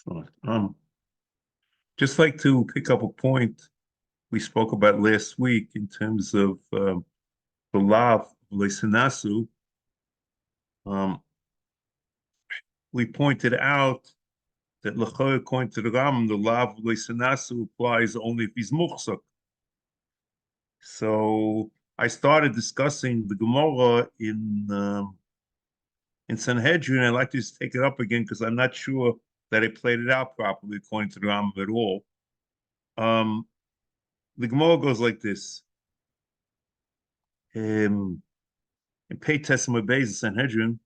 Excellent. Just like to pick up a point we spoke about last week in terms of the law of Tanasu. We pointed out that according to the Ram, the law of Tanasu applies only if he's muhsak. So I started discussing the Gemara in Sanhedrin. I'd like to just take it up again because I'm not sure that I played it out properly according to the Ram at all. The Gemara goes like this. In Pei Tesima Beis Sanhedrin,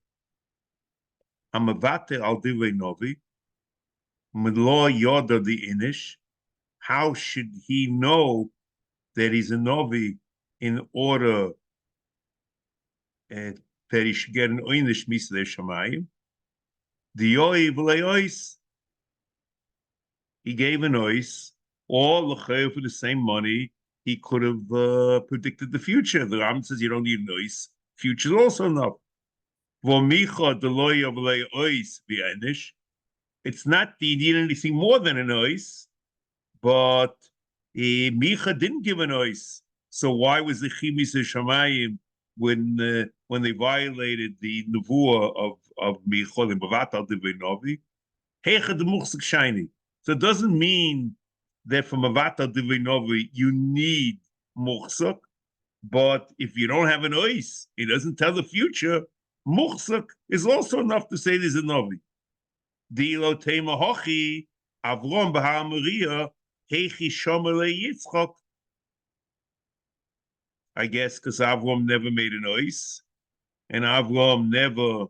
Amavate al Divrei Novi, Melo Yoda the Inish. How should he know that he's a Novi in order that he should get an Inish Misle Shamayim? The Yoi V'Leois, he gave an Ois, or L'chayr for the same money, he could have predicted the future. The Ram says you don't need an Ois. Future is also enough. V'micha the Loi V'Leois V'Inish. It's not that you need anything more than an Ois, but Micha didn't give an Ois. So why was the Chimis Shamayim when they violated the Nevuah of Micha and Bavatal Divrei Novi? Heicha the Muchsik Shiny. So it doesn't mean that from Bavatal Divrei Novi you need Muchsik, but if you don't have an Ois, it doesn't tell the future. Muchsik is also enough to say there's a Novi. Dilo Tema Hochi, Avrom Bahar Maria, Heichi Shomele Yitzchok. I guess because Avrom never made an Ois, and Avrom never,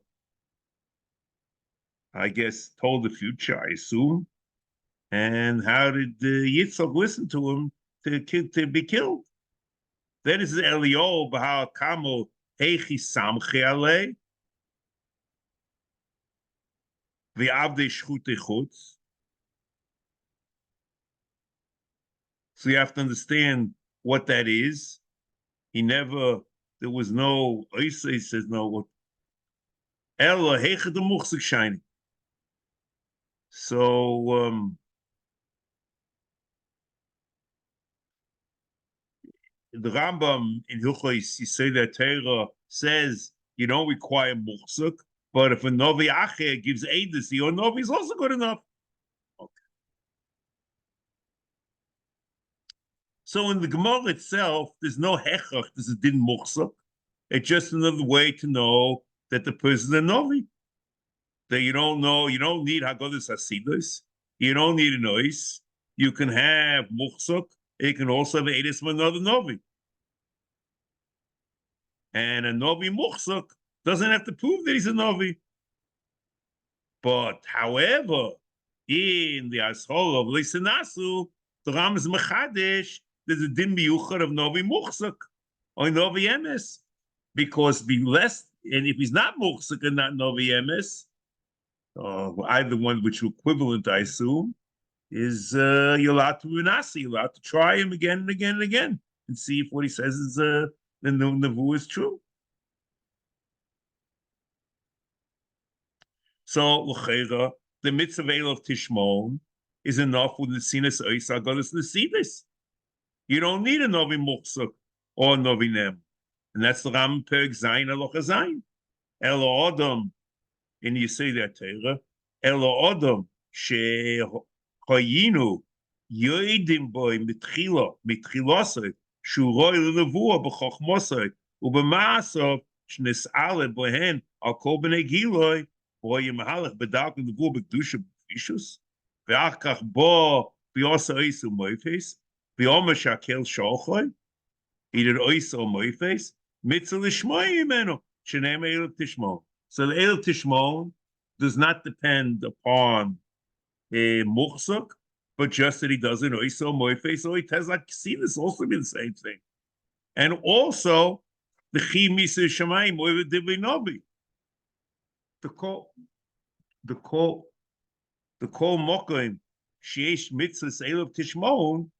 I guess, told the future, I assume. And how did Yitzchok listen to him to be killed? Then it's Elio Bahar Kamo Heichi Samche Ale. The Avde Shchute Chutz. So you have to understand what that is. There was no, he says no, Ella Heiche the Muchsik Shiny. So, the Rambam in Hilchos Yisodei Torah says you don't require Muchsik, but if a Novi Acher gives Eidus, your Novi is also good enough. Okay. So in the Gemara itself, there's no Hechach, there's a Din Muchsik. It's just another way to know that the person is a Novi. That you don't know, you don't need Haggadus Hasidus, you don't need a Ois. You can have Muchsik, you can also have Eidus from another Novi. And a Novi Muchsik doesn't have to prove that he's a Novi. But however, in the Ashol of Tanasu, the Ram is Mechadesh, there's a Din Miyuchad of Novi Muchsik or Novi Emes. Because and if he's not Muchsik and not Novi Emes, either one which are equivalent, I assume, is you're allowed to Runasi, you're allowed to try him again and again and again and see if what he says is the Nevu is true. So, l'chera, the mitzvah of Tishmon is enough with the sinus ois agodas nesidis. You don't need a novi muchsuk or a novi nem, and that's the Ram Perek Zayin Alocha Zayin. Elo Adam, and you say that Torah. Elo Adam she hayinu yoidim boy mitchilosay shuroi levua b'chochmosay ubemaasav shnesale bohen al kol bnei giloi. Boy, Mahalach bedark in the Vur Bekdusha Vishus, Ve'achkach Bo, V'yosa Oisu Moifes, V'yoma Shakel Sholchoi, he did Oisu Moifes, Mitzvah Lishmoi Imenu, Shenem Eilov Tishmon. So the Eilov Tishmon does not depend upon a Muchsuk, but just that he does an Oisu Moifes, or he tells like, see, this also be the same thing. And also, the Chi Misa Shemayim, Oiv Divli Novi. The call mokim sheish mitzvahs Eilov Tishmon.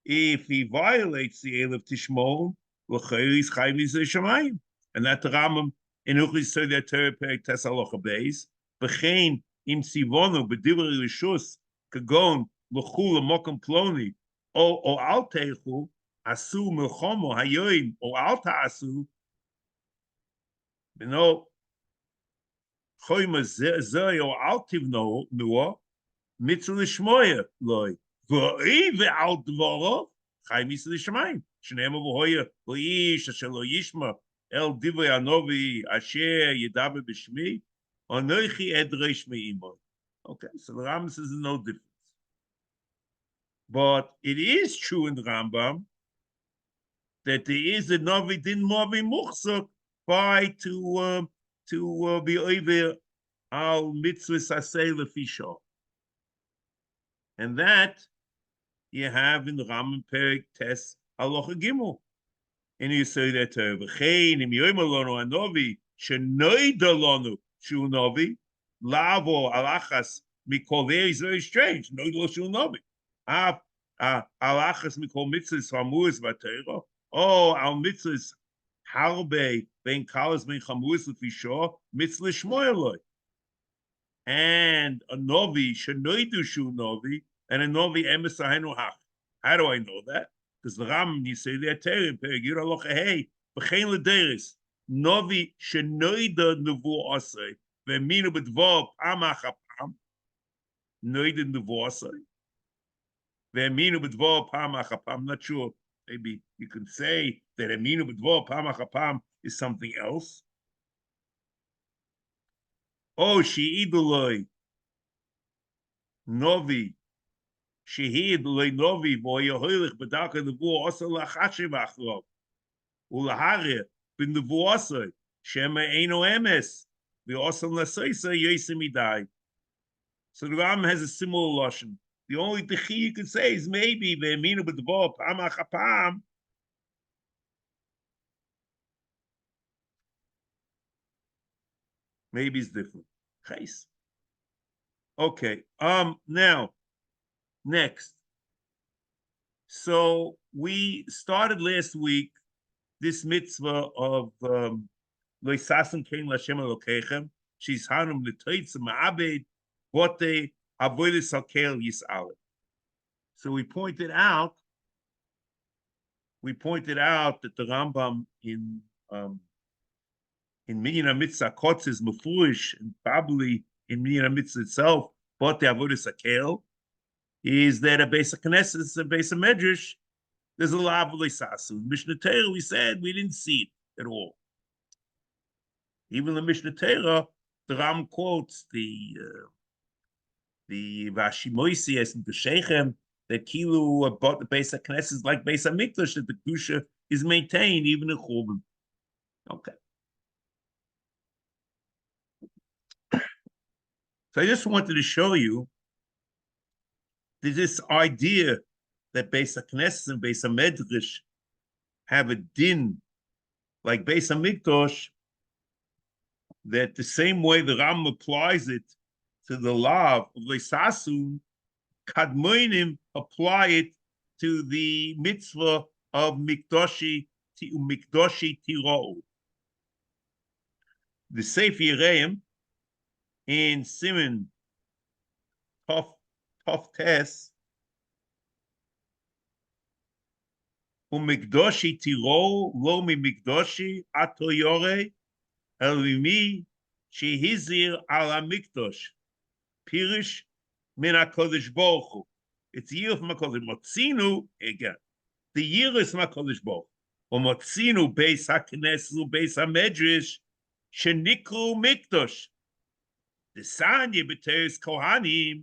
If he violates the Eilov Tishmon, l'chayr is chayv mizeh shamayim, and that the Rambam in Hilchos Yisodei Torah Perek Tes Halacha Beis. V'chein im sivonu b'divrei rishus kagon l'chu l'mokom ploni o al teichu asu milchomo hayoim o al ta'asu b'no choyma zeh o al tivno nuo mitzvah l'shmoya loy v'oi ve'al dvoro chai mitzvah l'shmayim shnema v'hoya lo'ish asher lo yishma el divrei anovi asher yedaber b'shmi Anoichi edreish me'imoy. Okay, so the Rambam says no difference. But it is true in the Rambam that there is a Novi din Movi Muchsuk by to be over al mitzvahs asay lefisha. And that you have in the Rambam Perik Tes Halacha Gimel. And you say that v'chein im yoyma lono anovi shenoida lono shu novi lavo alachas mikol. There is very strange. Noida shu novi. Alachas mikol mitzvahs hamuas v'teira. Oh, al mitzvahs harbe ben kalas ben chamuas l'fisha mitzvah shmoyeloi. And a novi shenoidu shu novi and a novi emes ahenu hach. How do I know that? Because the Ram, you say there, Perigir Alocha, hey, B'chein L'deris, Novi Shenoida Nevu Asay, V'eminu B'dvo Pamach HaPam, Noida Nevu Asay, V'eminu B'dvo Pamach HaPam. Not sure, maybe you can say that Eminu B'dvo Pamach HaPam is something else. Oh, She'iduloi, Novi, Shehid loy novi bo yeholich bedaka de vu osel lachashiv achlov ulahare bin de vu osel shema eno emes the osel lasoisa yosimidai. So the Ram has a similar lashon. The only thing you can say is maybe ve'eminu b'dvo pamach hapam. Maybe it's different. Chais. Okay. Now. Next, so we started last week this mitzvah of loisasim kein Lashem Elokechem. She's hanum l'toitz ma'abed bote avodas hakel yis'ale. So we pointed out that the Rambam in Minyan HaMitzvah Kotz is mefurish, and probably in Minyan HaMitzvah itself, bote avodas hakel. Is that a base of Knesset, a base of Medrash? There's a lot of Leisasu. Mishnah Torah, we said we didn't see it at all. Even the Mishnah Torah, the Ram quotes the Vashimoisias and the Sheichem that Kilu about the base of Knesset is like base of Mikdash, that the Kedusha is maintained even in Churban. Okay. So I just wanted to show you this idea that Beis HaKnesset and Beis HaMedrash have a din like Beis HaMikdash, that the same way the Ram applies it to the law of Leisasun, Kadmoinim apply it to the mitzvah of Mikdashi Tirou. The Sefer Yereim in Siman Tov Tes Mikdashi Tirou lo mi Mikdashi ato yore el mi shehizir ala Mikdash pirish min HaKadosh Baruch Hu. It's the year of HaKadosh Motzinu again. The year is HaKadosh Baruch Hu. Motzinu Beis HaKnesset Beis HaMedrash shenikru Mikdash. The Sanya b'teres Kohanim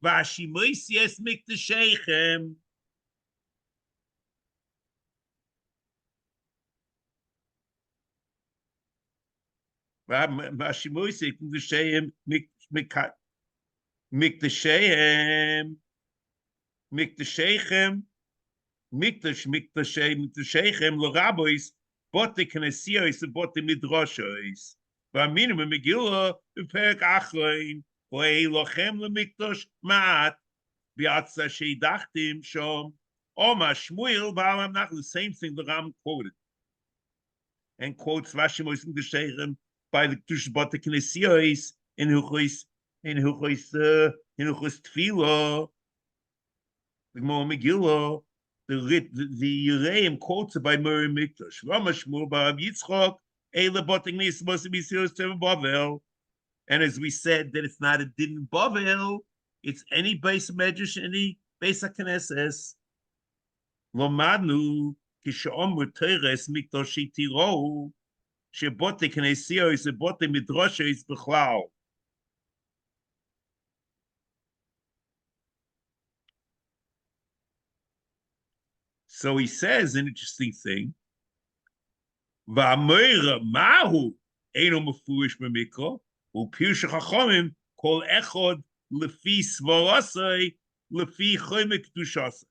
v'ashimoisies Mikdashechem. V'ashimoisies Mikdashechem Mikdashechem l'rabois bote knesios bote midrashos. V'aminu Megillah b'perek achrein v'eilochem l'mikdash ma'at v'yatza sheidachtim shom Oma Shmuel ba'alam nach. The same thing the Ram quoted, and quotes Vashimois Mikdashechem by the Kedush bote knesios in Huchos in Hilchos Tefillah, the Gemara Megillah, the Yereim quotes by Miriam Mikdash. Ramashmur Barav Yitzchak, Eila Boting supposed to be serious to Bavel. And as we said, that it's not a din Bavel, it's any base medrash, any base HaKnesses. Lomadnu kishaomer teres mikdashi tiro shebote knesio is bote midrasha is bechlau. So he says an interesting thing. Va'ameira mahu eino mefurish b'mikra u'pirush chachamim kol echod lefi svarasei lefi chomek kedushasei.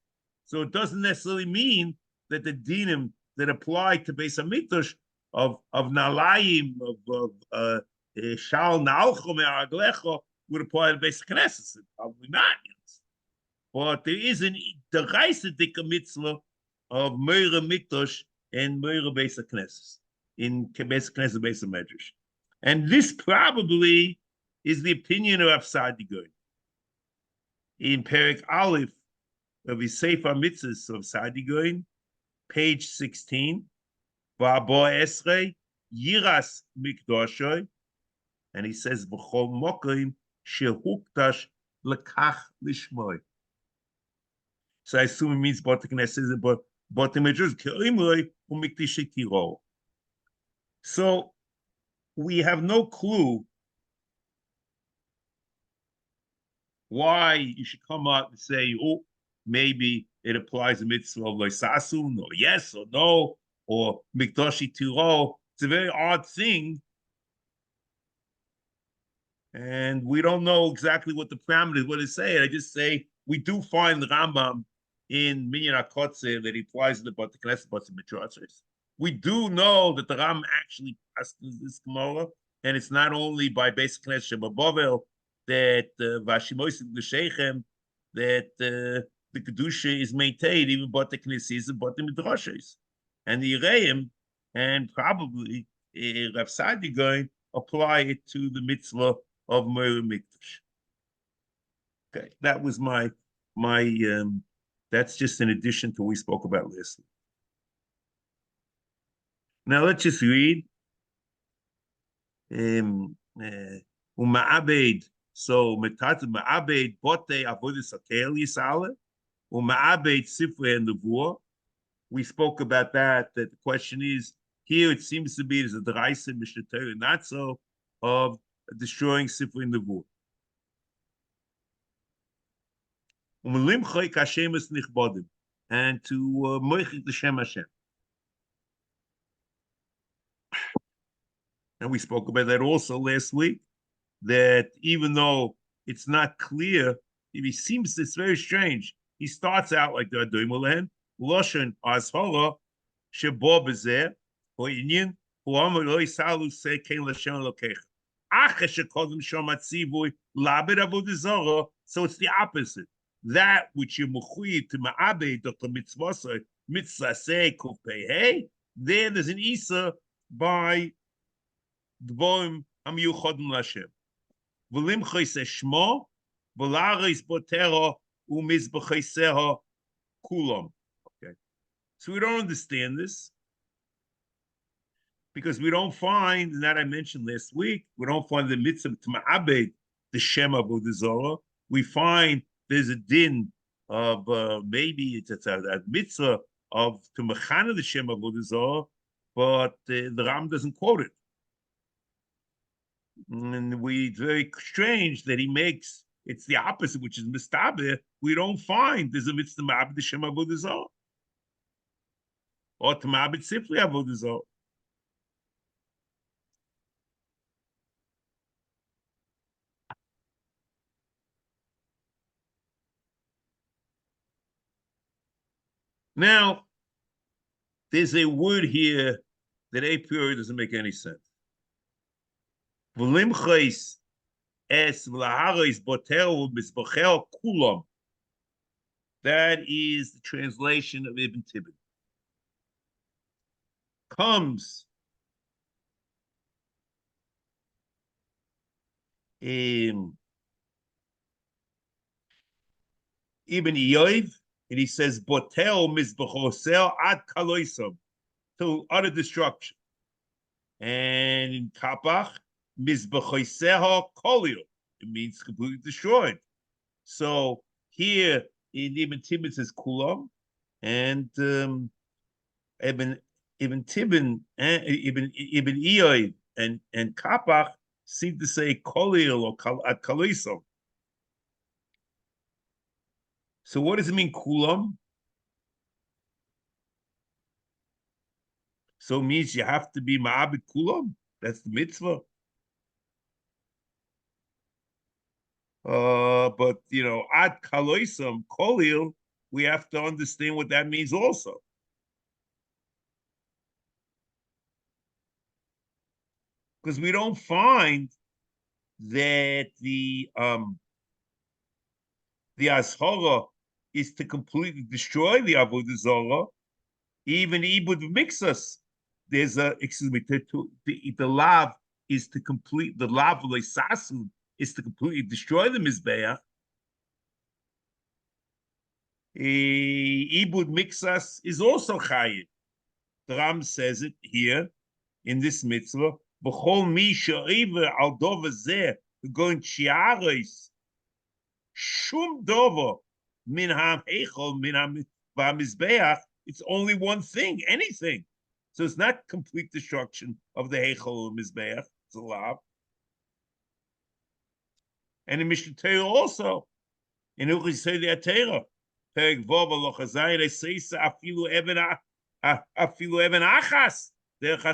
So it doesn't necessarily mean that the dinim that apply to Beis Hamikdash of Nalayim, of Shal Na'alcho Me'aglecho would apply to Beis Knesset. Probably not. Yes. But there is the Reisedik mitzvah of Meira Mikdash and Meira Beis Knesset in Beis Knesset, Beis Medrash. And this probably is the opinion of Sadi Goy. In Perek Aleph, of his Sefer HaMitzvos of Sadi Goin, page 16, V'abo Esrei, Yiras Mikdoshoy, and he says, V'chol Mokim, Shehuktash Lekach Lishmoy. So I assume it means Botek Knesset, but Botek Medrash, Ke'imroi, U'mikdish Tiro. So we have no clue why you should come out and say, oh, maybe it applies to mitzvah of Loisasun, or yes or no, or Mikdashi Tiro. It's a very odd thing. And we don't know exactly what the parameters, what it say. I just say we do find the Rambam in Minyan HaKotze that he applies to the Botek Knesset, but Midrashos. We do know that the Rambam actually passed this Gemara, and it's not only by Beis Knesset Babovel that Vashimois the Sheichem that the Kedusha is maintained, even Botek Knesset and Botek Midrashos. And the Yereim, and probably Rav Sadi going, apply it to the mitzvah of Meir Mikdash. Okay, that was my that's just in addition to what we spoke about last week. Now let's just read. Uma'abed, so metat ma'abed bote avodas hakel yisale, uma'abed sifrei nevuah. We spoke about that. That the question is here. It seems to be there's a deraisa mishnah, not so, of destroying sifrei nevuah. And to moichik the Shem Hashem. And we spoke about that also last week, that even though it's not clear, it seems it's very strange. He starts out like the Addendum, Loshen Azhara, Shebo Bezer, or Inyan, who Amar Lo Yisalu say Kein Lashem Elokecha. Acha shekodim shomat zivuy labed avodah zarah. So it's the opposite. That which you mechuyev to ma'abed of the mitzvos, mitzvah say kuf pei hey. There's an isa by dvorim hamiyuchodim Lashem. V'lim chayse shmo, v'laris botero u'mizbachayseha kulam. Okay, so we don't understand this because we don't find, and that I mentioned last week, we don't find the mitzvah to ma'abed the shem avodah zarah. We find there's a din of maybe it's a mitzvah of to mechana the shem avodah zarah, but the Ram doesn't quote it. And it's very strange that he makes it's the opposite, which is mistaber. We don't find there's a mitzvah ma'abed the shem avodah zarah or to ma'abed sifrei avodah zarah. Now, there's a word here that a priori doesn't make any sense. V'limchais es v'laharis botel v'mizbachel kulam. That is the translation of Ibn Tibbon. Comes Ibn Yoiv, and he says, Botel mizbechosel ad kaloisam, to utter destruction. And in Kapach, mizbechoseho kolio, it means completely destroyed. So here in Ibn Tibin says kulam, and Ibn Tibin, Ibn Iyoi, and Kapach seem to say kolil or kaliso. So what does it mean kulam? So it means you have to be ma'abid kulam. That's the mitzvah. But ad kaloisam kolil, we have to understand what that means also. Because we don't find that the ashara is to completely destroy the avodah zarah. Even ibud mixus, there's a the lav is to complete the lav leisasun is to completely destroy the mizbeach. Ibud mixus is also chayiv. The Ram says it here in this mitzvah. B'chol mi she'iver al dover zeh going shiaris shum dover min ha'echol min ha'mizbeach. It's only one thing, anything. So it's not complete destruction of the hechol mizbeach. It's a lav. And in Mishnah Torah also, in Uchisei Torah, Perek Vov Aloch Hazayin, they say afilu even achas. It's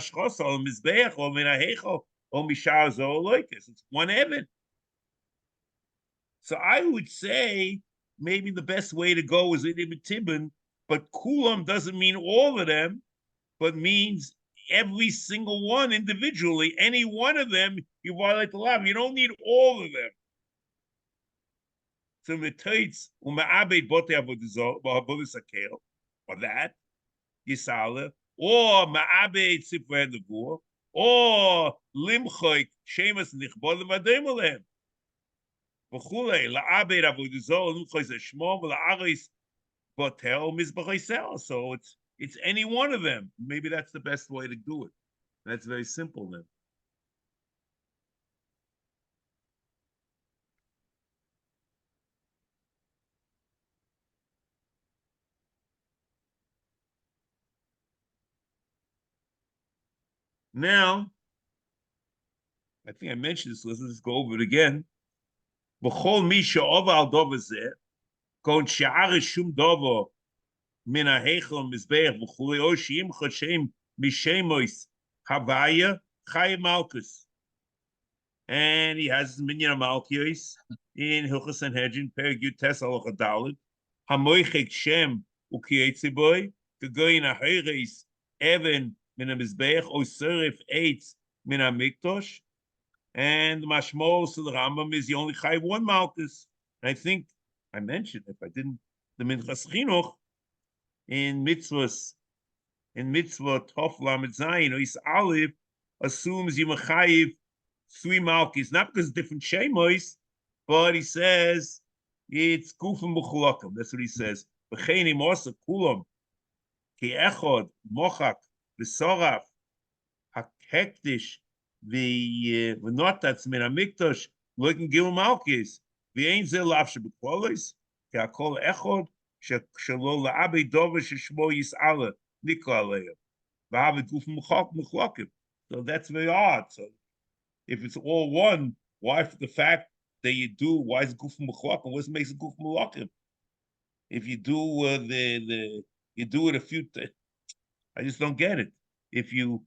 one Evan. So I would say maybe the best way to go is in Ibn Tibin, but kulam doesn't mean all of them, but means every single one individually. Any one of them, you violate the law. You don't need all of them. So metates uma'abed bote avodah sakel, or that yisala, or ma'abed sifrei nevuah, or limchoik shemas nichbod l'madem v'chulei la'abed avodah zarah limchoik zeshmom v'la'aris botel mizbachosel. So it's any one of them. Maybe that's the best way to do it. That's very simple then. Now, I think I mentioned this. Let's just go over it again. B'chol misha over al dover zeh, kon she'arish shum dover min ha'hechel mizbeach v'chulei o she'im choshem mishemois havaya chay malchus. And he has his minyan malchus in Hilchos Sanhedrin, Perek Yud Tes Aloch Adalid, hamoichek shem u'kietziboy, k'goyin ha'heres even min ha'mizbeach o serif eitz min ha'mikdosh. And the mashmos of the Rambam is you only chayv one malchus. I think I mentioned, if I didn't, the Minchas Chinuch in mitzvah Tov Lamed Zayin or Is Aleph assumes you mechayiv three malchus, not because different shemos, but he says it's gufim b'chulakim. That's what he says. V'chein imosa kulam ki echod mochak v'soraf hakektish the v'notats min hamikdash looking gil malchus v'ein zeh lav shebeklolis ki hakol echod shelo la'abei dover sheshmo yis'ala nikla aleim v'havet gufim b'chulakim. So that's very odd. So if it's all one, why for the fact that you do? Why is gufim b'chulakim? What makes it gufim b'chulakim? If you do you do it a few, I just don't get it. If you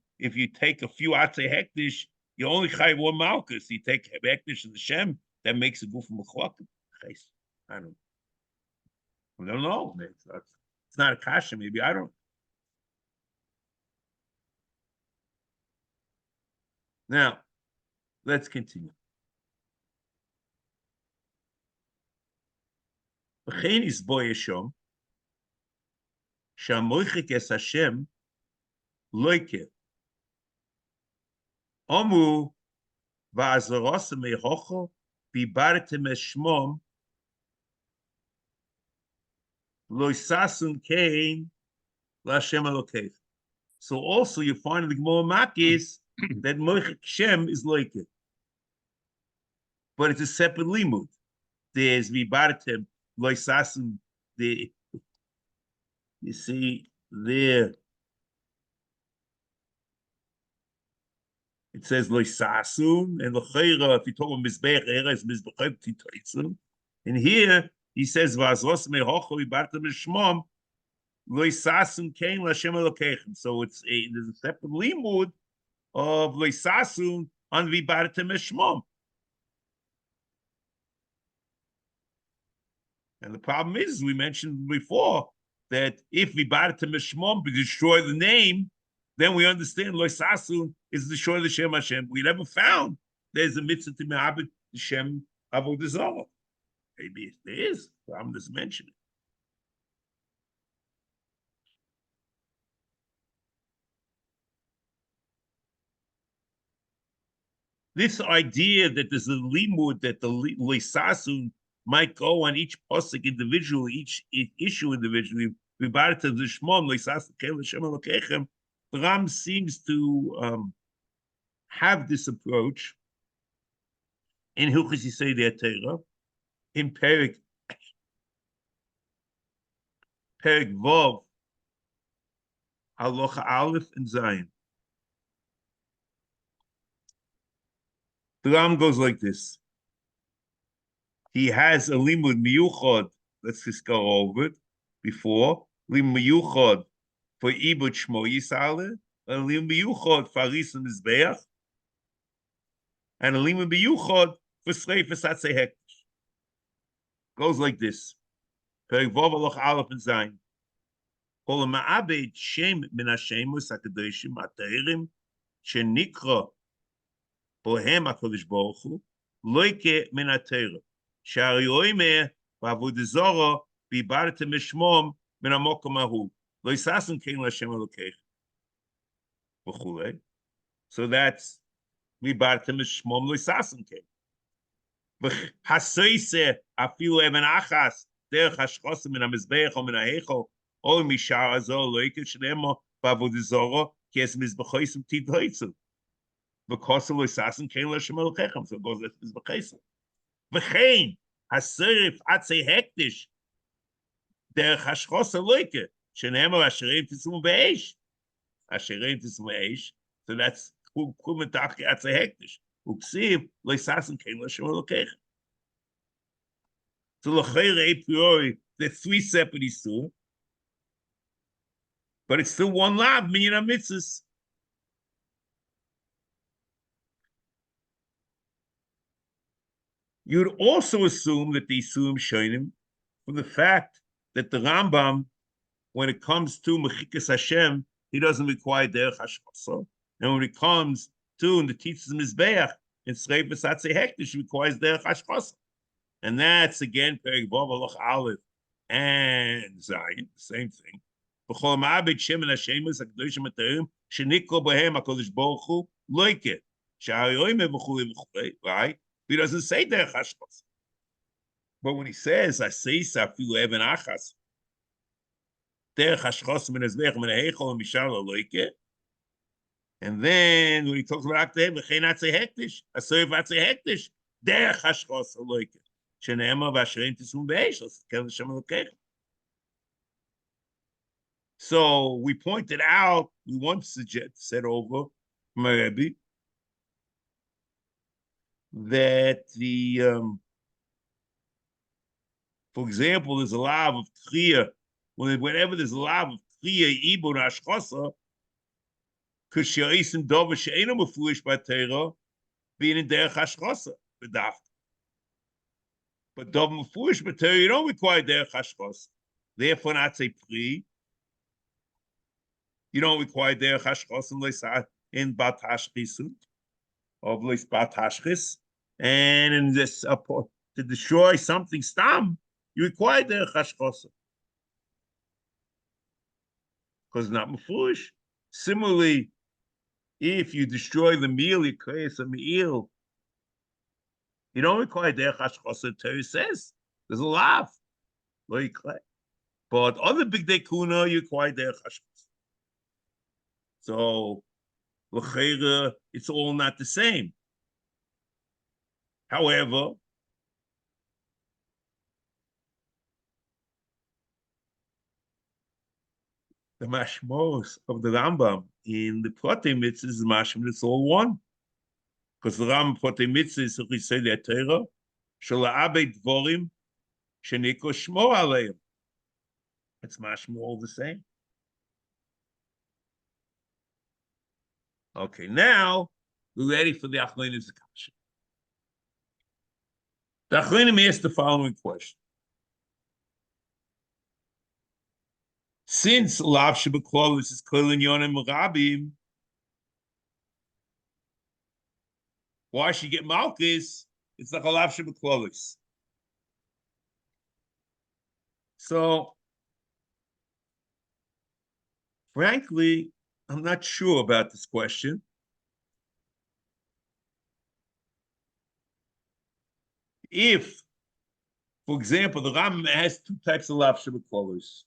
take a few atzei hektish, you only chayv one malchus. You take hektish and the shem, that makes it gufim b'chulakim. I don't know. It's not a kasha. Maybe I don't. Now, let's continue. V'chein isboyeshom shamoichik es Hashem loike omu va'azaros mehocho bibartem es shmom Lo sasun kain l'Hashem Elokeich. So also you find in the Gemara Makis that Moich Shem is like it. But it's a separate limud. There's Vibartem, Loisasun, the you see there. It says Loisasun, and Lochera, if you talk about Mizbech, Era is Mizbech Titaisun. And here he says, Vazos Mehocho, Vibartem Shmom, Loisasun came Lashem Elokechem. So there's a separate limud of Loisasun on Vibartem Shmom. And the problem is, we mentioned before, that if we Vibartem Shmom, we destroy the name, then we understand Loisasun is destroy the Shem Hashem. We never found there's a mitzvah to mehabit the Shem Avodah Zarah. Maybe there is. I'm just mentioning. This idea that there's a limud that the Loisasun might go on each pasuk individually, each issue individually. The Ram seems to have this approach in Hilchos Yisodei Torah, in Perek Vav, Halacha Aleph and Zayin. The Ram goes like this. He has a limud miyuchad. Let's just go over it before. Limud miyuchad for ibud shmo yisale, a limud miyuchad for aris and mizbeach, and a limud miyuchad for sreifas atzei hektish. Goes like this. Perek vav halacha aleph and zayin. Kol ma'abed shem min hashemos hakadoshim ateirim shenikra bohem HaKadosh Baruch Hu loike min haTorah. שהריאוימה בעבודה זרה ויברתם בשמום מן המקום ההוא. לא יששום כן להשם אלוקיך. וכולי. So that's ויברתם בשמום לא יששום כן. והסויסה אפילו אבן אחס דרך השחוסה מן המזבח או מן ההיכל או משאר הזו לא יקר שנאמר בעבודה זרה כי es מזבחויסם תתהויצו. וכוסה לא יששום כן להשם אלוקיכם. So it goes as מזבחויסם. וכן, הסרף עצי הקדש, דרך השחוס הלויקה, שנאמר אשרים תשמו באש. אשרים תשמו באש, so that's קום מתחקי עצי הקדש. וכסיב, לא יששם כן להשם אלוקיך. So לכאורה a priori, the three separate isur, but it's still one lav, minyan HaMitzvos. You'd also assume that the Isurim Shonim, from the fact that the Rambam, when it comes to Mechikas Hashem, he doesn't require Derech Hashchasa. And when it comes to in the teachers of Mizbeach, in Sreifas Atzei Hektish, requires Derech Hashchasa. And that's again Perek Vav Halacha Aleph and Zayin, same thing. B'chol ma'abed Shem and Hashemus HaKadoshim HaTorim shenikro bohem HaKadosh Baruch Hu loike she'hayoyme v'chulei v'chulei, right? He doesn't say derech hashchos. But when he says, I say safilu even achas, derech hashchos min ezbech min heichol mishar loike, and then when he talks about aktev v'chein atzei hektish, asoy v'atzei hektish, derech hashchos loike, sheneema v'asherim tisum b'eish, l'skel l'shem lokeich. So we pointed out, we once said over from a Rebbe, that the, for example, there's a law of kriya. Whenever there's a law of kriya, ibon hashchasa, because she'isim dover she'enu mefuish b'Torah, being in derech hashchasa, b'dafka. But dover mefuish b'Torah, you don't require derech hashchasa. Therefore, not say pri. You don't require derech hashchasa unless in bat hashchisu, or unless bat hashchis. And in this, to destroy something stam, you require derech hashchasa. Because not mefuish. Similarly, if you destroy the meal, you create a meal. You don't require derech hashchasa. Torah says there's a lav. But But other big day kuna, you acquire their chashkas. So, it's all not the same. However, the mashmos of the Rambam in the Protei Mitzvah is mashmos, it's all one. Because the Rambam Protei Mitzvah is we say the Torah, shala'abed dvorim, sheniko shmo aleim. It's mashmos all the same. Okay, now we're ready for the Achronim Zakasha. The Achronim asked the following question. Since Lav Shebeklolis is Kolin Yonim Rabim, why should you get Malchus? It's like a Lav Shebeklolis. So, frankly, I'm not sure about this question. If, for example, the Rambam has two types of Lav Shebeklolis.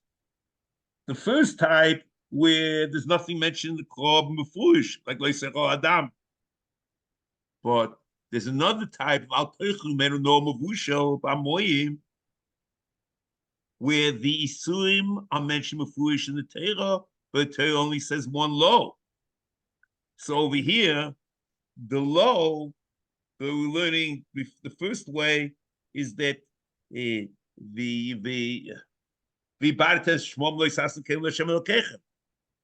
The first type, where there's nothing mentioned in the Korban Mefush, like Leisero Adam. But there's another type of Al Teichu Menu No Mevushel B'Amoyim, where the Isurim are mentioned Mefush in the Torah, but the Torah only says one low. So over here, the low that we're learning, the first way is that the Bartes Shmom Loisasen Kel Hashem Elokechem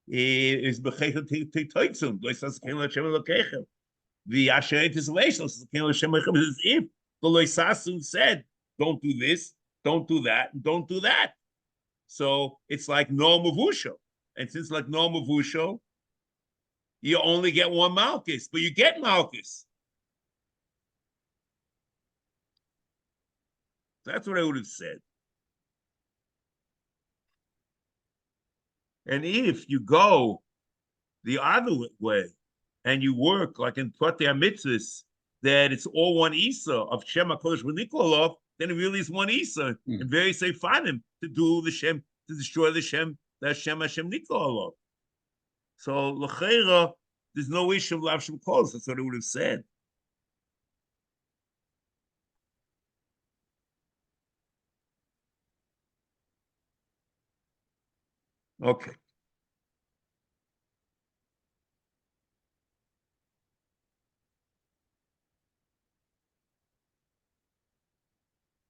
is Bechechem Teitoitzum Loisasen Kel Hashem Elokechem. The Asheret is Loisasen Kel Hashem Elokechem is as if the Loisasen said, "Don't do this, don't do that, and don't do that." So it's like no Mavusho, and since like no Mavusho, you only get one Malchus, but you get Malchus. That's what I would have said. And if you go the other way and you work like in Protei HaMitzvos, that it's all one Isa of Shem HaKodesh V'Nikolov, then it really is one Isa. And very say Fanim to do the Shem, to destroy the Shem Hashem Nikolov. So L'cheira, there's no issue of Lav Shem Kolos. That's what I would have said. Okay.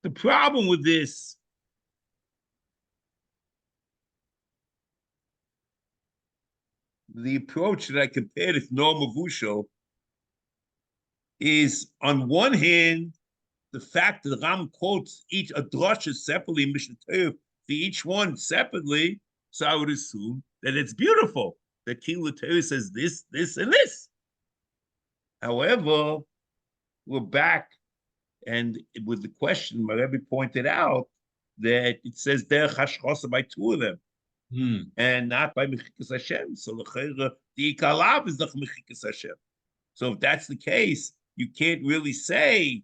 The problem with this the approach that I compared with Noam Avusho is, on one hand, the fact that Ram quotes each a drasha separately, Mishnah Torah, for each one separately, so I would assume that it's beautiful that King Torah says this, this, and this. However, we're back, and with the question, my Rebbe pointed out that it says Derech Hashchosa by two of them. And not by Mechikas Hashem. So the Ikalav is the Mechikas Hashem. So if that's the case, you can't really say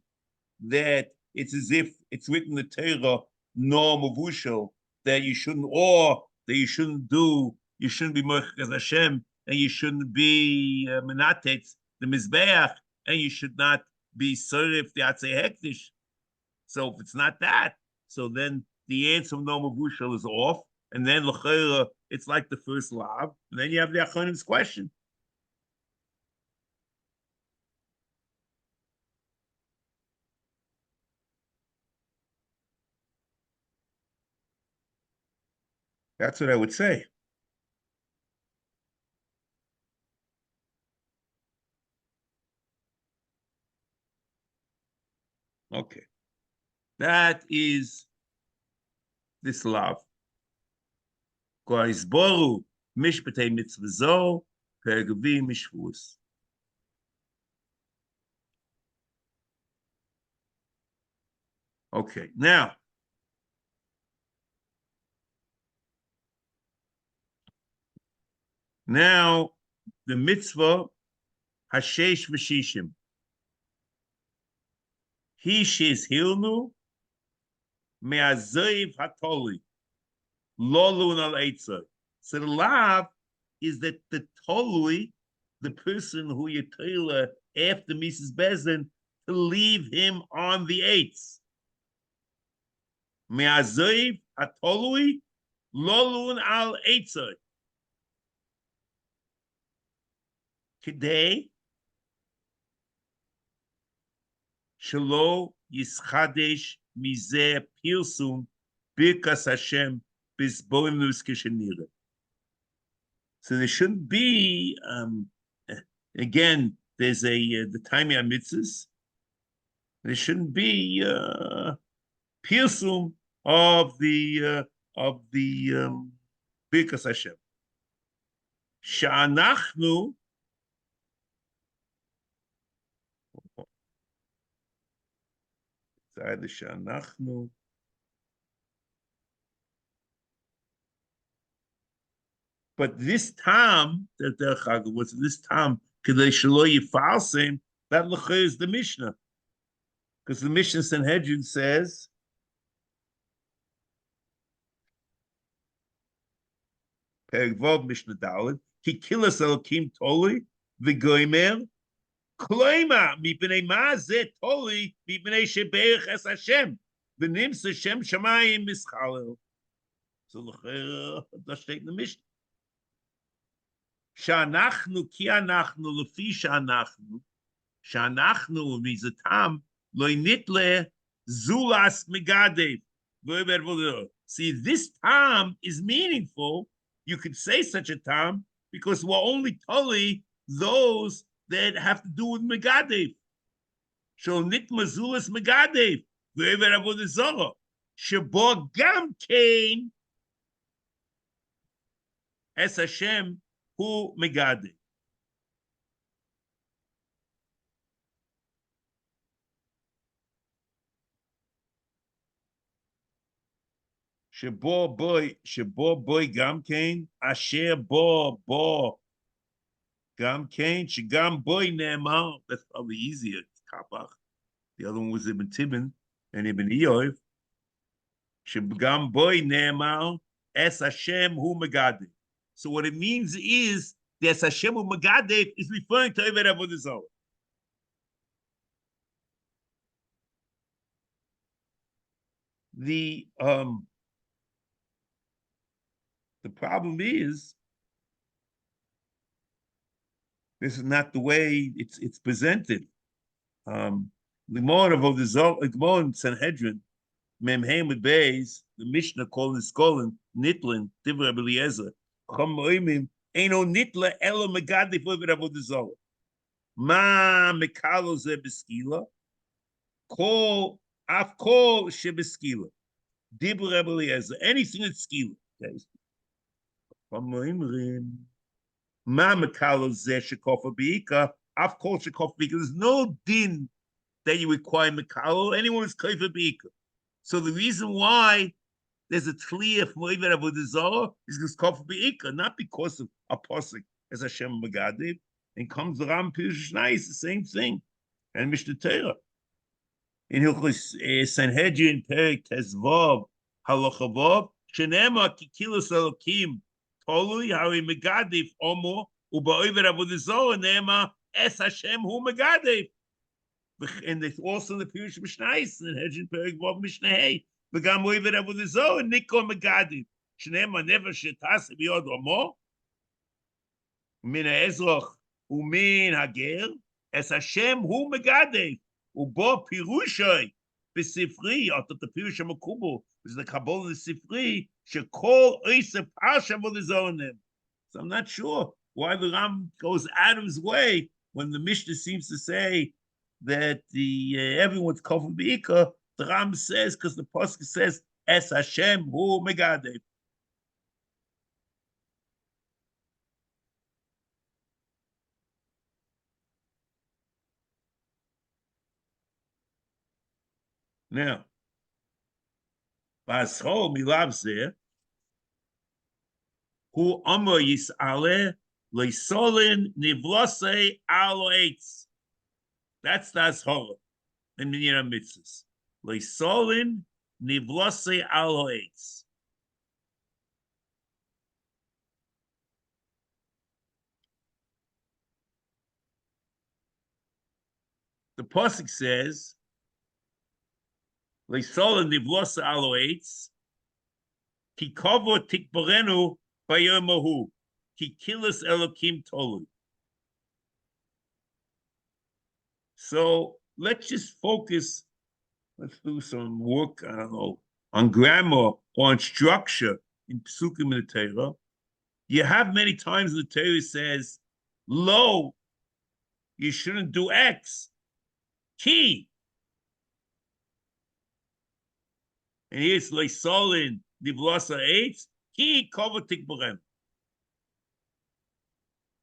that it's as if it's written in the Torah, no Mavusho, that you shouldn't, or that you shouldn't do, you shouldn't be Mechikas Hashem, and you shouldn't be Menatetz, the Mizbeach, and you should not be Sorif, the Atzei Hektish. So if it's not that, so then the answer of no Mavusho is off. And then l'chayra, it's like the first lav. And then you have the Achronim's question. That's what I would say. Okay. That is this lav. Goizboru mishpatei mitzvazo pergavi mishvus. Okay, now the mitzvah hashesh v'shishim. He she's hilnu me'azoiv hatoli. Lolun al eitzah. So the lav is that the tolui, the person who you tell after Mrs. Bezin, to leave him on the eights. Me'azoiv atolui lolun al eitzah. Today, shelo yischadesh mizeh pilsum birkas Hashem bisbonus kishenira. So there shouldn't be, again, there's the time HaMitzvos. There shouldn't be pilsum of the birkas Hashem. Sha'anachnu. It's either sha'anachnu. But this time, what's this time? That is the Mishnah. Because the Mishnah Sanhedrin says, Perigvov Mishnah Dalet, Ki kilas elokim toli, v'goimer, kloima, mipnei ma ze toli, mipnei shebeich es Hashem, v'nimsa Shem shamayim mischalel. So das steht in the Mishnah. Sha'anachnu ki anachnu lefi sha'anachnu means the tam lo nitle zulas megadev. See, this tam is meaningful. You could say such a tam because we're only totally those that have to do with megadev. So nitma zulas megadev. Shebo gam kain es Hashem hu megadev. Shebo boy gam kain asher bo gam kain shegam boy ne'emar. That's probably easier. Kapach. The other one was Ibn Tibin and Ibn Eov. Shegam boy ne'emar es Hashem hu megadev. So what it means is that Hashem hu megadev is referring to Eved Avodah Zarah. The problem is, this is not the way it's presented. Limor Avodah Zarah, Limor in Sanhedrin, Memhem with Beis, the Mishnah called the Skolin, Nitlin, Divrei Eliezer, Chom Oimim, Eino Nitla Elo Megadif Eved Avodah Zarah. Ma Mekalo Ze Beskila, Kol Af Kol Shebeskila, Divrei Eliezer, anything that's Skila. Ma Mekalo Ze Shekofa Beika, Af Kol Shekofa Beika. There's no din that you require Mekalo. Anyone is Kofa Beika. So the reason why there's a clear from Eved Avodah Zarah is because Kofa Beika, not because of a posik as Hashem Megadev. And comes the Ram Pirush Shnai, it's the same thing. And Mishnah Torah. In Hilchos Sanhedrin Perek Tezvav Halacha Vav, Shenema Kikilos Elokim Tolui Hari Megadev Omo Uba Eved Avodah Zarah Nema Es Hashem Hu Megadev. And it's also the Pirush Mishnah Sanhedrin Perek Vav Mishnah Hey. V'gam Eved Avodah Zarah Niko Megadev. Shenema Never Shetas Biyod Omo Mina Ezroch Umin Hager, as Hashem hu megadev, ubo pirushay, besifri, or the pirusha makubo, is the Kabbalah sifri, shekol oisef parsha v'lizonim. So I'm not sure why the Ram goes out of his way when the Mishnah seems to say that everyone's covered beika. The Ram says because the pasuk says as Hashem hu megadev. Now, Basho milav zeh, hu amar yis'aleh leisolin nivlosei alo eitz. That's the Ashora in Minyan HaMitzvos. Leisolin nivlosei alo eitz. The pasuk says, "Leisol nivlosa aloetz, ki kavo tikborenu bayomahu, ki kilas elokim tolu." So let's just focus. Let's do some work, I don't know, on grammar or on structure in Psukim in the Torah. You have many times in the Torah it says, "Lo, you shouldn't do X." Ki. And here's Leisolin, Divlosa 8, Ki Kovatik Borem.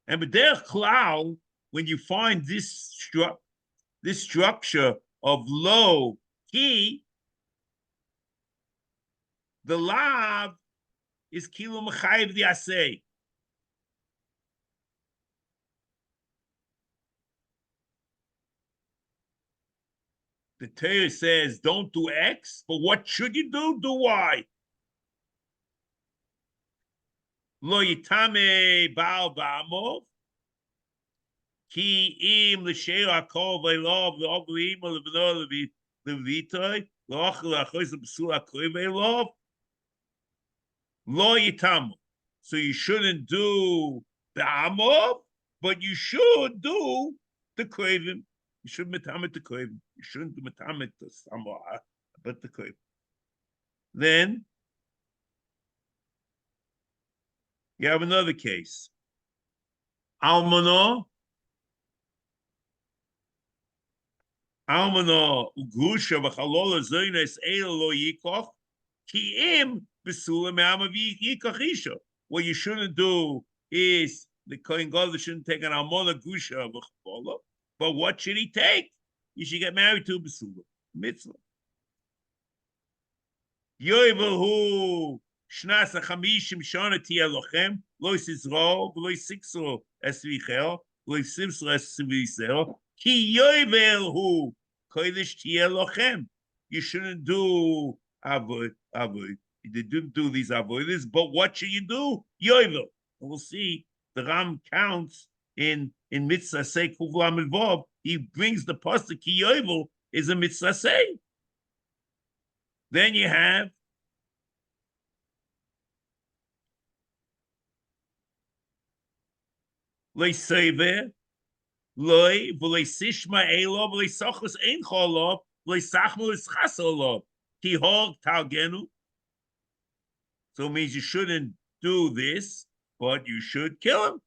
And B'derech Klal, when you find this structure of Lo, Ki, the Lav is Kilo Mechayiv the Asay. The Torah says, don't do X, but what should you do? Do Y. Lo yitame baal ba'amov, ki im l'sheu hakol v'elov v'oglim l'v'no l'v'itoy l'ochel l'achos l'b'sul hakol v'elov, lo yitame. So you shouldn't do the amov, but you should do the krovim. You should metamet the krovim. You shouldn't do metamet the samoa, but the krovim. Then you have another case. Almano ugrusha v'chalola zoynes eil lo yikoch ki im besula me'ama v'yikoch isha. What you shouldn't do is the Kohen Gadol shouldn't take an almana grusha v'chalola, but what should he take? You should get married to besula mitzvah. Yoivahu shnas hachamishim shana tia lochem lo yisro v'lo yisixro es vichel lo yisibsro es vichel ki yoivahu kodesh tia lochem. You shouldn't do avoid. You didn't do these avoiders, but what should you do? Yoivel. We'll see. The Ram counts in mitzvah say kuvla milvov. He brings the pasuk ki yoivel is a mitzvah say. Then you have Loi Sefer, Loi, V'loi Sishma Elov, V'loi Sochus Ein Cholov, V'loi Sachmu Ischas Olov, Ki Hog Talgenu. So it means you shouldn't do this, but you should kill him.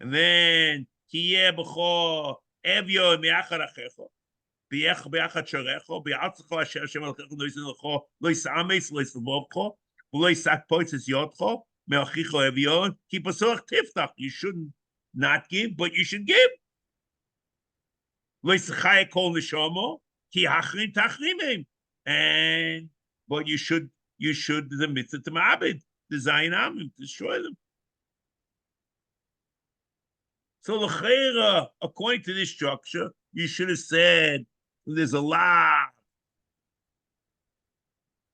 And then Ki Yeh B'cho Evyo Me'achar Achecho. ביחד שרחו, ביעצך אשר השם אלוקיך נויזן לכו, לא יסעמס, לא יסלבובכו, ולא יסק פויצס יודכו, מאחיך אביון, כי בסוף תפתח. You shouldn't not give, but you should give. לא יסחי כל נשומו, כי אחרים תחרימים. And, but you should the mitzvah to ma'abed, design them, destroy them. So l'cheira, according to this structure, you should have said, there's a law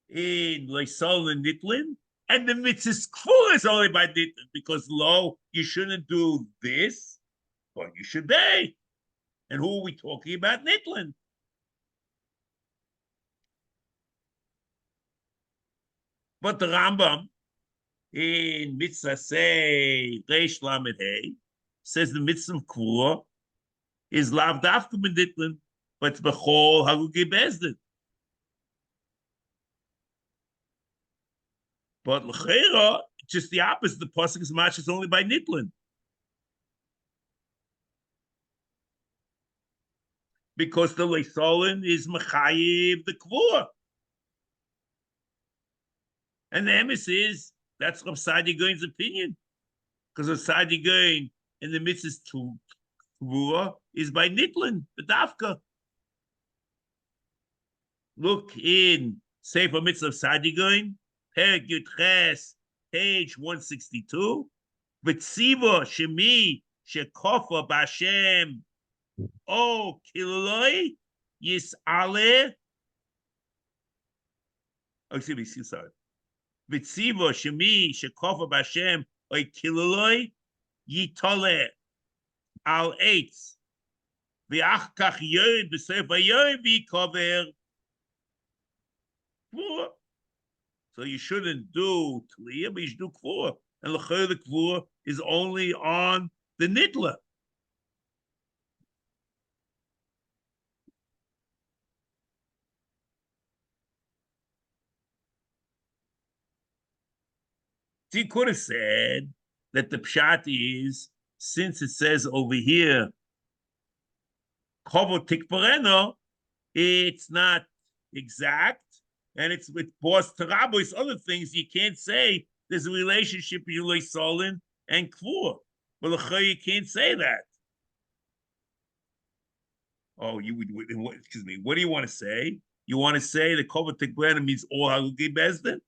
in Leisol and Nitlin, and the mitzvah kfur is only by Nitlin, because lo, you shouldn't do this, but you should be. And who are we talking about? Nitlin. But the Rambam in mitzvah say Reish Lamed Hey says the mitzvah kfur is lav dafka ben Nitlin. But it's bechol hagugi bezdin. But l'cheira, just the opposite. The pasuk is matched only by nitlin, because the leisolin is mechayiv the kvua, and the emes is that's Rav Sadi Goin's opinion, because Rav Sadi Goin in the mitzvah to kvua is by nitlin the dafka. Look in Sefer Mitzvah Sadigoin, Perek Yud Ches, page 162. V'tziva shemi shekofa b'Hashem o kiloi yis'aleh. Oh, excuse me, sorry. V'tziva shemi shekofa b'Hashem o kiloi yitoleh al eitz V'ach kach yored b'sefer yored v'yikover kvua. So you shouldn't do Tliya, but you should do Kvua. And the Kvua is only on the Nitla. So you could have said that the Pshat is, since it says over here, Kovo Tikpareno, it's not exact, and it's with Bos Tarabois, other things, you can't say there's a relationship between Solin and Kvua. But you can't say that. Oh, excuse me. What do you want to say? You want to say that Kovatik Breno means all Halugi Bezdin?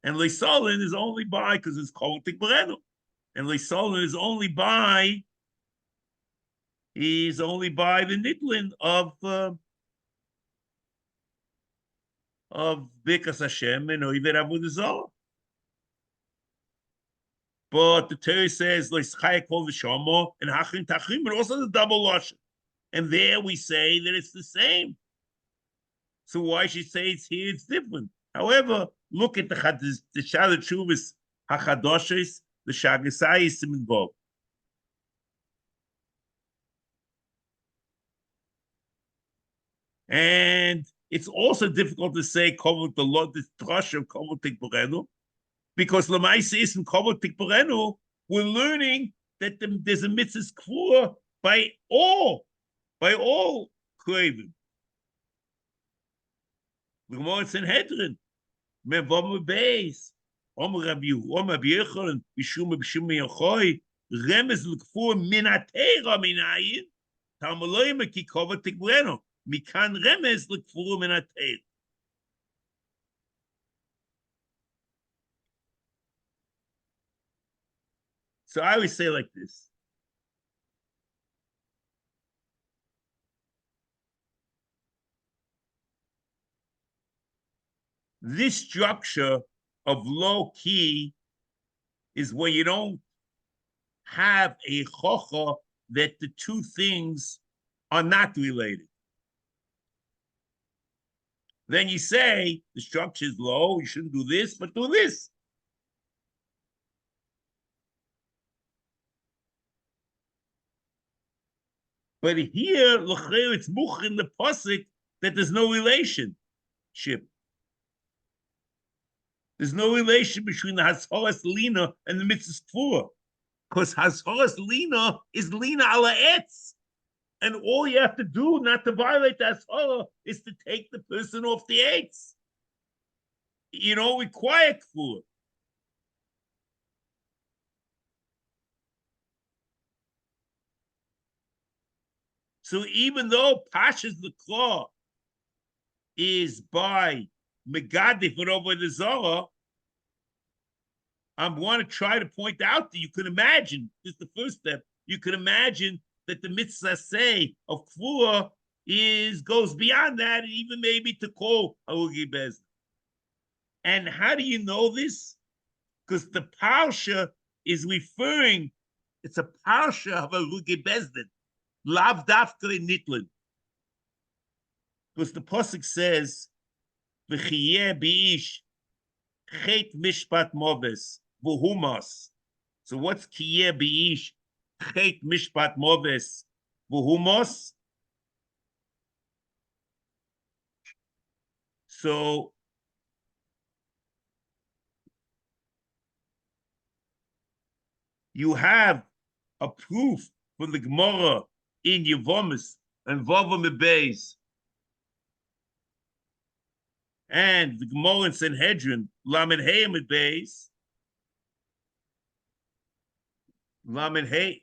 And Leisolin is only by because it's Kovatik Breno. And Leisolin is only by, he's only by the Nitlin of Bikas Hashem and Oiver Avodah. But the Torah says, Leischaya Kol V'Shomo and Hachim Tachim, but also the double Lashon. And there we say that it's the same. So why should say it's here? It's different. However, look at the Shalat Shuvas Hachadoshes, the Shagasayis involved. And it's also difficult to say the Drush of Kovot Tikborenu, because Lamaisa is in Kovot Tikborenu, we're learning that there's a mitzvah kvua by all Kravim. The Gemara in Sanhedrin, Mevom Beis, Rabbi Yechon, Bishum Yochoi, Remez L'Kfur Minatera Minayin, Talmaloyim Ki Kovot Tikborenu. Mikan Remez L'Kfur Minatera. So I always say like this. This structure of low key is where you don't have a chocha that the two things are not related. Then you say the structure is low, you shouldn't do this, but do this. But here, it's much in the pasuk that there's no relationship. There's no relation between the Hashoras Lina and the Mitzvah Kfura. Because Hashoras Lina is Lina ala etz. And all you have to do not to violate the Hashora is to take the person off the etz. You don't require Kfura. So even though Pasha's the claw is by Megadif and over the Zohar, I want to try to point out that you can imagine, this is the first step, you can imagine that the mitzvah say of Kvua goes beyond that, and even maybe to call Halugi Bezdin. And how do you know this? Because the Parsha is referring, it's a Parsha of Halugi Bezdin, Lav Dafka Nitlin. Because the Pasuk says, V'chiyeh bi'ish chet mishpat moves v'humas. So what's kiyeh bi'ish chet mishpat moves v'humas? So you have a proof from the Gemara in Yevomis and Vavam Beis. And the Gemara in Sanhedrin, Lamed Hey Amid Beis, Lamed Hey.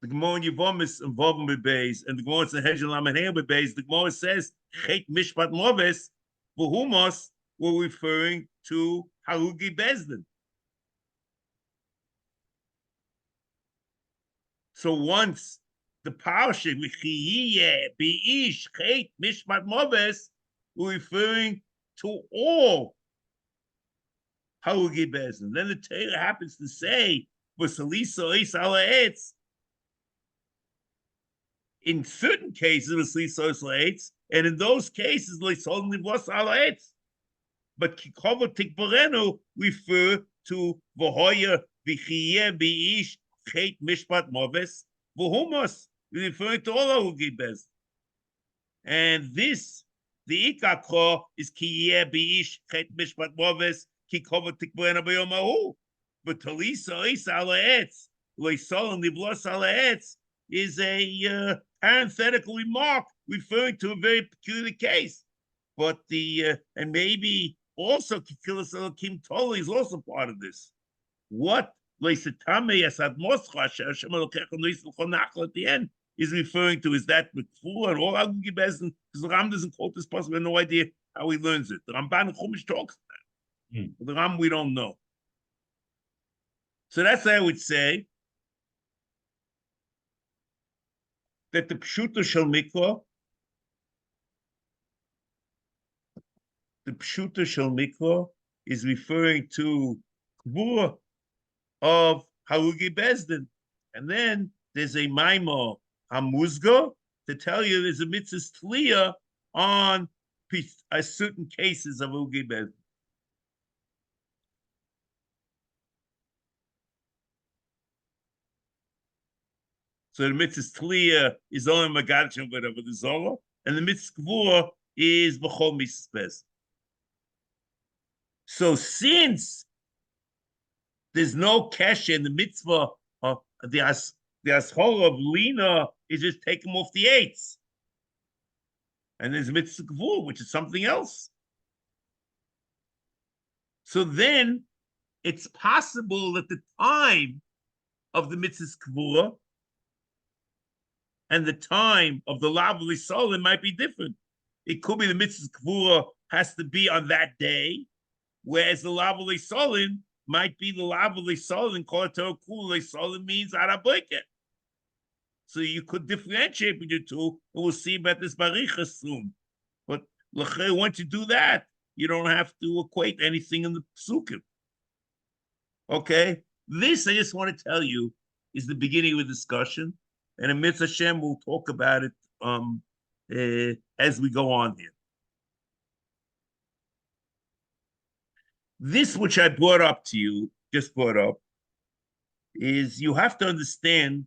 The Gemara in Yevomis and Vavam Beis, and the Gemara in Sanhedrin, Lamed Hey Amid Beis, the Gemara says, Chet Mishpat Moves, V'humos, were referring to Halugi Bezdin. So once the Parsha, V'chiyeh bi'ish chet mishpat moves, we're referring to all Halugi Bezdin. Then the Torah happens to say, "V'salisa ois ala etz." In certain cases, v'salisa ois ala etz, and in those cases, leisol nivlos ala etz. But kikova tikborenu refer to v'hoya v'chiyeh b'ish chet mishpat moves v'humos, referring to all Halugi Bezdin. And this, the ikakro, is kiyeh b'ish chet mishpat moves kikova tikborenu b'yom hahu. But talisa is ala etz, leisol nivlos ala etz, is a parenthetical remark referring to a very peculiar case. But and maybe also Kikilas Elokim Toli is also part of this. What at the end is referring to is that Mekfur and all Halugi Bezdin, because the Ram doesn't quote this possible, we have no idea how he learns it. The Ramban and Chumash talks about it. The Ram we don't know. So that's how I would say that the Pshuta Shel Mikvah, is referring to Kvura of Halugi Bezdin. And then there's a Maimor Hamuzga to tell you there's a mitzvah tliya on certain cases of Halugi Bezdin. So the mitzvah tliya is only Magadchim whatever the Zohar, and the mitzvah Kvura is B'chol Mitzvah Bezdin. So since there's no cash in the mitzvah, the ashor of Lina is just take him off the eights. And there's mitzvah gvur, which is something else. So then it's possible that the time of the mitzvah gvur and the time of the lav l'solim might be different. It could be the mitzvah gvur has to be on that day, whereas the lav l'solim might be the lav l'solim. Kol Torah kul l'solim means araboike. So you could differentiate between the two, and we'll see about this baricha soon. But once you do that, you don't have to equate anything in the psukim. Okay? This, I just want to tell you, is the beginning of a discussion. And in Mitzvah Hashem, we'll talk about it as we go on here. This, which I brought up to you, is you have to understand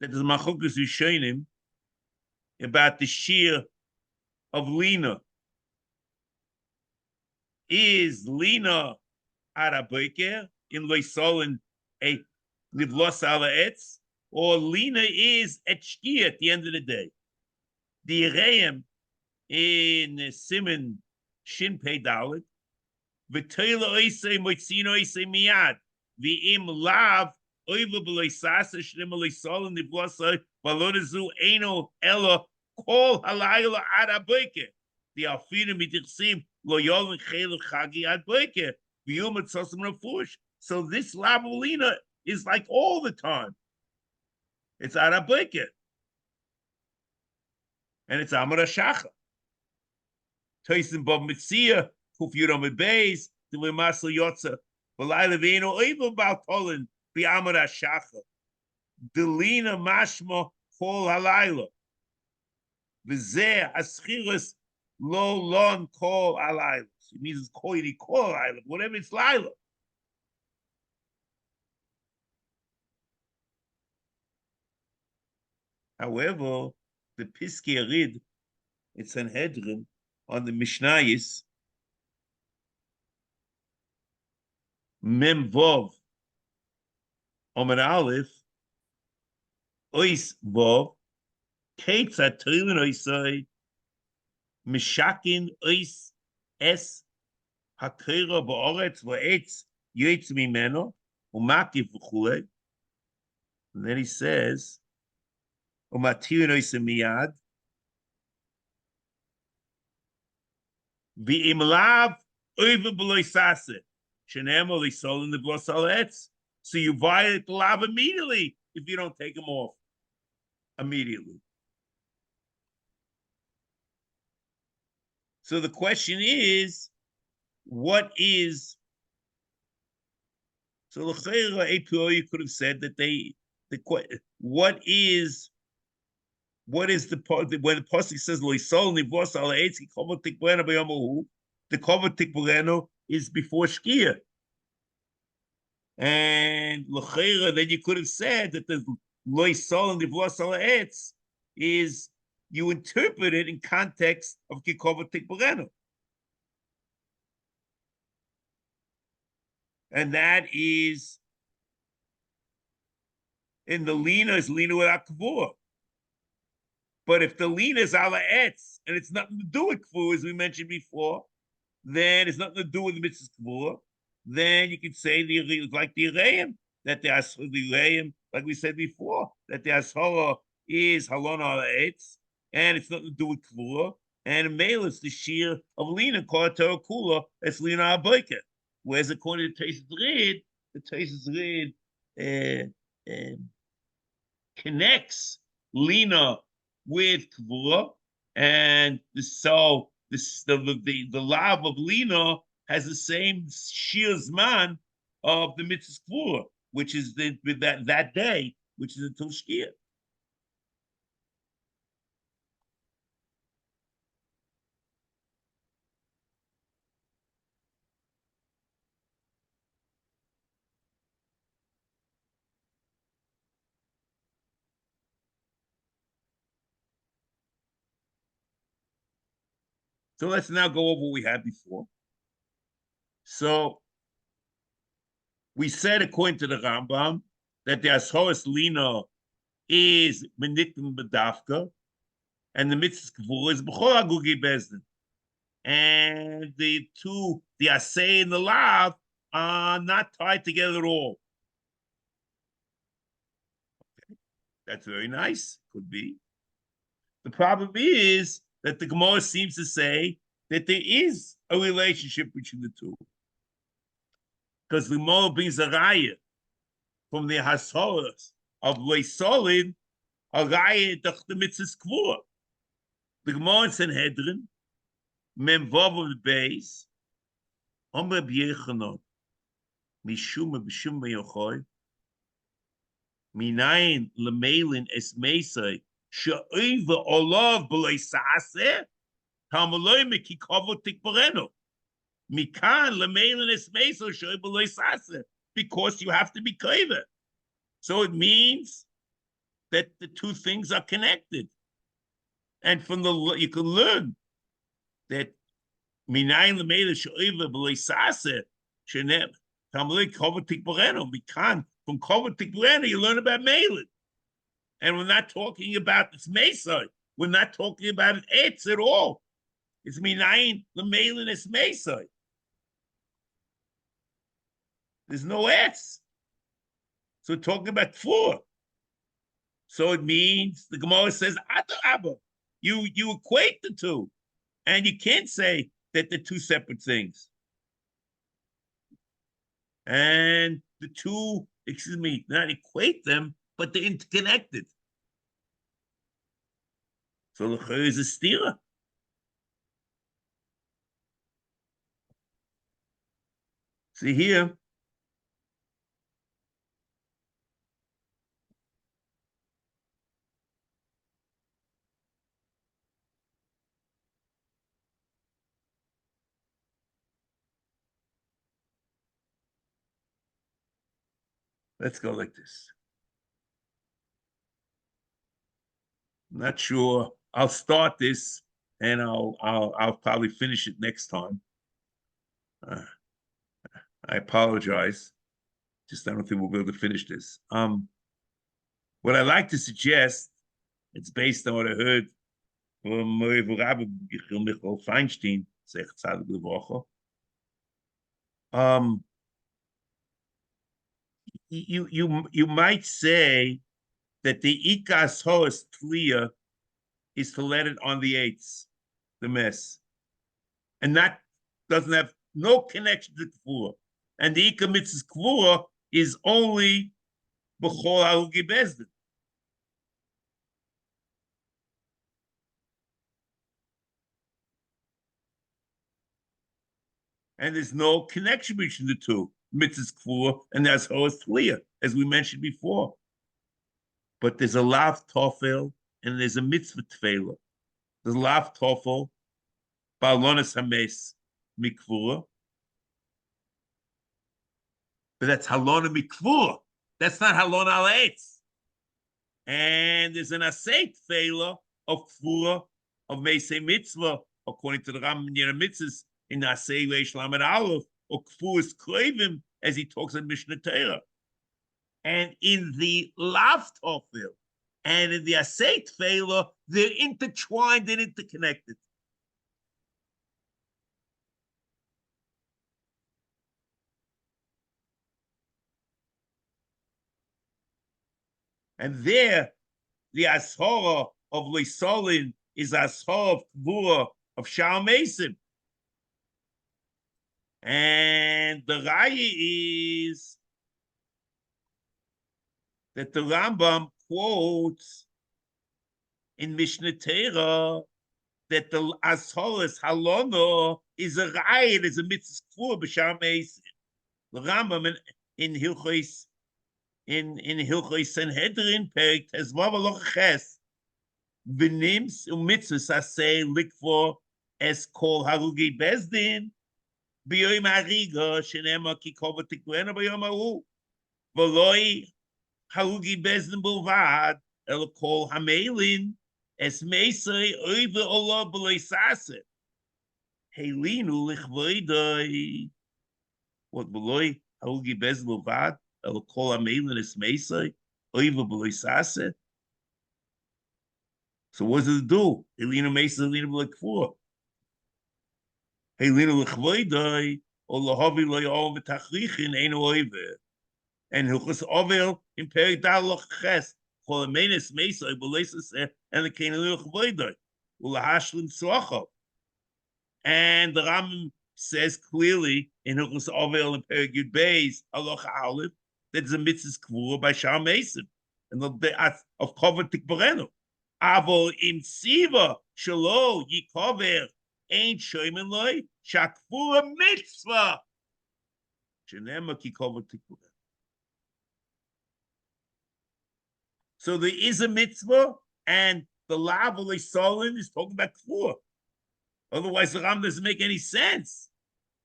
that there's Machokas Rishonim about the Shiur of Lina. Is Lina Araboker in Loisolin a Livlos Ala Etz, or Lina is at Shkia at the end of the day? The Yereim in Simon Shin Pei Dalet, V'toila Oisei Moitzino Oisei Miyad, V'im Lav Oiva B'loisasa Shnem Loisolin Livlos Valonazu Eino Ella Kol Halayla Araboker. The Alfina Midirsim Lo Yolin Chelu Chagi Adboker. So this Lavalina is like all the time. It's Araboker. And it's Amar Shacha. Toisin Bob Mitzia, Kuf Yudom Beis, the Limasel Yotza, Valai Levino, even about Tolan, the Amar Shacha. Delina Mashma Kol Halayla. Vizeh Aschiris Lo Lon Kol Halayla. It means it's koiri kol Laila, whatever it's Laila. However, the Piskei Arid, it's Sanhedrin on the Mishnayis, Mem Vov, Omer Aleph, Ois Vov, Ketzat Trilin Oisai, Mishakin Ois Es Hakira Ba'oretz Va'etz Yetz Mimeno Umakif V'chulei. And then he says, Umatir Oisem Miyad V'im Lav Oiva B'loisase Shenemo L'Solin L'Blos Ha'etz. So you violate the lav immediately if you don't take them off immediately. So the question is, what is So APO, you could have said that what is the part when the pasuk says loisol nivos al eitz ki kovo tikbureno b'yomahu, the kovo tikbureno is before shkia, and l'chera then you could have said that the loisol nivos al eitz is you interpret it in context of ki kovo tikbureno, and that is in the lina is lina without kavua. But if the lina is ala etz and it's nothing to do with kavua, as we mentioned before, then it's nothing to do with the mitzvah kavua. Then you can say like the Ireim, that the Ireim, like we said before, that the ashara is halon ala etz, and it's nothing to do with kavua. And in male, it's the shiur of lina called Torah kula, it's lina abayka. Whereas according to Taisus Rid, the Taisus Rid connects lina with kavua, and so the lav of lina has the same shiur zman of the mitzvah kavua, which is that day, which is until shkia. So let's now go over what we had before. So we said, according to the Rambam, that the ashoras lina is menitim bedafka, and the mitzvah kavua is b'chol agugi bezdin. And the two, the asay and the lav, are not tied together at all. Okay. That's very nice. Could be. The problem is that the Gemara seems to say that there is a relationship between the two. Because the Gemara brings a raya from the hasoras of Leisolin, a raya the mitzvah kavua. The Gemara in Sanhedrin, Memvav of the base, Omer b'yechanon, Mishum b'shum b'yochoy, Minayin lemelin es meisai, she'oiva olav b'lei sa'aseh, Tamaloi meki kavo tikbareno. Mikan lemelin es meisai, she'oiva b'lei sa'aseh, because you have to be clever. So it means that the two things are connected. And from you can learn that minayin lemelin she'oiva b'lei sa'aseh, she'nem, Tamaloi kavo tikbareno, mikan. From Kova Tikbureno, you learn about Melin. And we're not talking about this Mesai. We're not talking about Etz at all. It's Minayin, the Melin is Mesai. There's no Etz. So we're talking about four. So it means the Gemara says, Abba, you equate the two. And you can't say that they're two separate things. And the two, not equate them, but they're interconnected. So the Chur is a stira. See here. Let's go like this. I'm not sure. I'll start this, and I'll probably finish it next time. I apologize. Just I don't think we'll be able to finish this. What I like to suggest, it's based on what I heard from Rabbi Michael Feinstein. You might say that the ikas hoas tliya is to let it on the eights, the mess, and that doesn't have no connection to kavua. And the ika mitzvah kavua is only b'chol ahugi bezdin. And there's no connection between the two. mitzvahs kfur, and the ashor is tliya, as we mentioned before. But there's a lav tofel and there's a mitzvah tefela. There's a lav tofel, ba'alonas hames mikvur, but that's halona mikvur. That's not halona al eitz. And there's an asay tefela of kfura of meisei mitzvah, according to the Rambam mitzvahs in the asay reish lamed aleph, or kfur is krevim, as he talks in Mishnah Torah. And in the lav tofel and in the asay tefela, they're intertwined and interconnected. And there, the ashora of Leisolin is ashora of Kvura of Shal Mason. And the Raya is that the Rambam quotes in Mishnah Torah that the Ashoras Halono is a Raya, is a mitzvah Kvura b'Shal Mason. The Rambam in Hilchos Sanhedrin Perek Tezvav Aloch Ches v'nims u'mitzvahs asay likvor es kol harugi bezdin b'yoyim hariga shenema ki kol v'tikvena b'yom haru v'loi harugi bezdin b'lvad el kol hamelin es meisei oive olah b'loi sase helinu lichvoidoi what b'loi harugi bezdin b'lvad el kol hamelin es meisei oive b'loi sase. So what does it do? Helina Mesa, Helina Blakfur. Helina Lechvoidai, or Lahavi Loyal Metachrichin, Ain Oive. And Hilchus Ovel in Peridal Loches, Holomenes Mesa, Belesis, and the Canaan Lechvoidai, Ulahashlin Swacho. And the Ram says clearly in Hilchus Ovel and Perigud Bays, Aloch Aleph, that the mitzvah Kvur by Shal Mason, and the of Kovatik Boreno. Avo im siva shelo yikover ain't shoymen loy shakfura mitzvah. Shenema kikover tikvur. So there is a mitzvah, and the lav solin is talking about kfur. Otherwise, the Ram doesn't make any sense.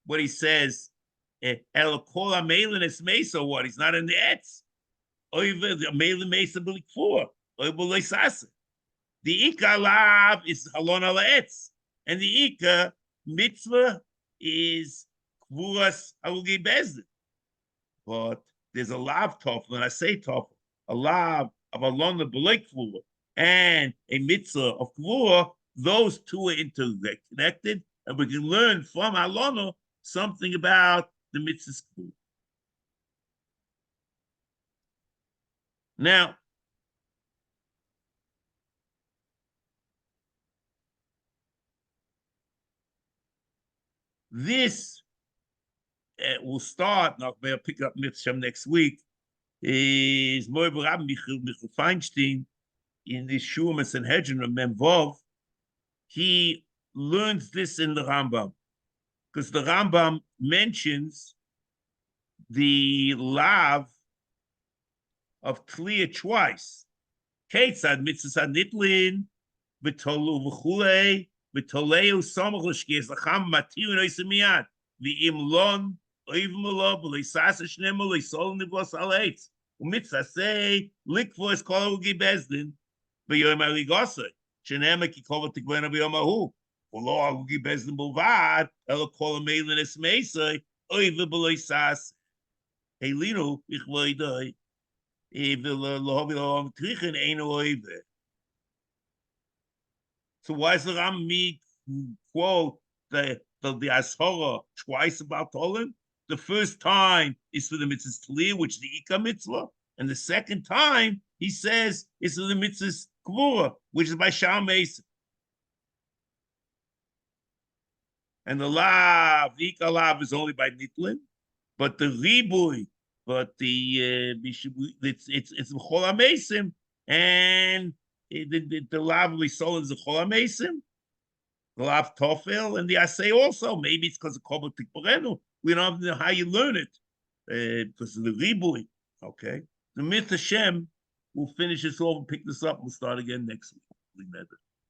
What he says, el kol hamelin es mesa. What? He's not in the etz. Oiver the hamelin mesa b'likfur. Oiver loisase. The Ika lav is halon ala etz, and the Ika mitzvah is kvuras harugi bezdin. But there's a lav tofel, and I say tofel, a lav of halon b'lei kvura, and a mitzvah of kvura. Those two are interconnected, and we can learn from halon something about the mitzvah kvura. Now, this will start, and I'll pick up Mitzvah next week, is Moiv Rabbi Michal Feinstein in the Shiur and Sanhedrin of Memvov. He learns this in the Rambam, because the Rambam mentions the lav of Tliya twice. Ketzad mitzvah nitlin, v'tolu v'chulei, v'toleu samach l'shkias l'cham matiu noisem miyad, v'im lon oivim alo v'leisasa shnemo leisol nivlos al eitz, u'mitzvah say likvo es kol ugi bezdin, v'yoyim arigosai, shenema ki kol v'tikvena v'yom ahu, v'lo ugi bezdin b'lvad, elo kol ha'meilin es meisai, oivim b'leisasa. Helinu ichvoidai, so why is the Rambam quote the Ashora twice about Tolan? The first time is for the mitzvah Tliya, which is the Ika mitzvah, and the second time he says it's for the mitzvah Kvura, which is by Shal Mason. And the Ika lav is only by Nitlin, but the Ribui, but the it's Chol HaMesim, and the lav soul is the Chol HaMesim, the lav Tofel, and the Asay also. Maybe it's because of Kobot Tikporenu. We don't know how you learn it. because of the ribui. Okay, the Mit Hashem will finish this off and pick this up. We'll start again next week.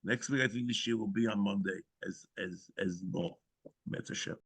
Next week, I think the shiur will be on Monday as normal. Mit Hashem.